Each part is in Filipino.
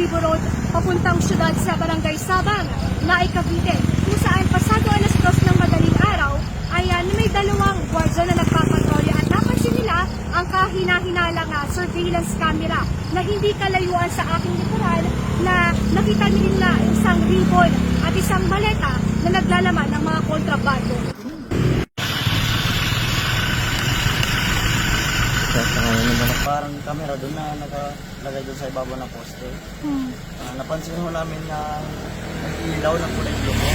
Arecibo Road papuntang syudad sa Barangay Sabang, Naay, Cavite, kung saan pasado alas 2 ng madaling araw ay may dalawang gwardiya na nagpapatrolya at napansin nila ang kahina-hinalang surveillance camera na hindi kalayuan sa aking likuran na nakita nila isang ribbon at isang maleta na naglalaman ng mga kontrabando. Parang camera doon na nakalagay doon sa ibabaw ng poste. Napansin ho namin na nag-ilaw ng kulay blue po.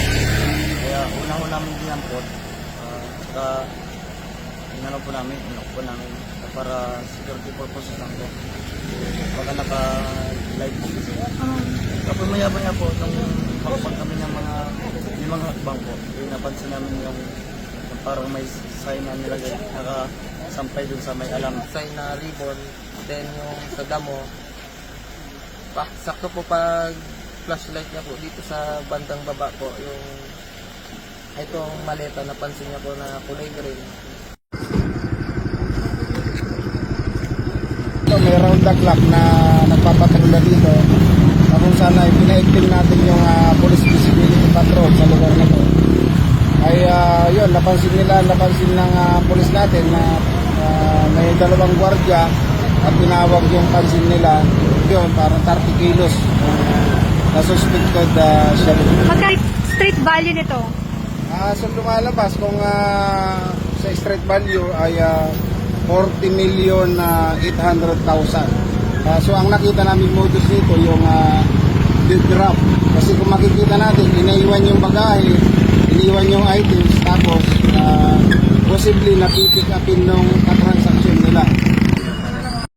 Kaya una ho namin dinampot. Saka inano po namin para security purposes lang po. Baka naka-live po kasi. Tapos maya-maya po, nung pagpag kami ng mga hakbang po, napansin namin yung parang may sign na nilagay, nakasampay dun sa may alam. Sign na ribbon, then yung sa damo, sakto po pag flashlight niya po dito sa bandang baba po, yung itong maleta, napansin niya po na kulay green. May round the clock na nagpapatrolya dito na kung sana ay pinaigting natin yung police visibility patrol sa lugar na to. Ay yun, napansin ng police natin na may dalawang gwardiya at tinawag yung pansin nila yun, parang 30 kilos na suspected siya. Magkano street value nito? So lumalabas kung sa street value ay 40,800,000. So ang nakita namin modus nito yung big grab. Kasi kung makikita natin, inaiwan yung bagahe, iniwan yung items, tapos possibly napipick upin nung katransaksyon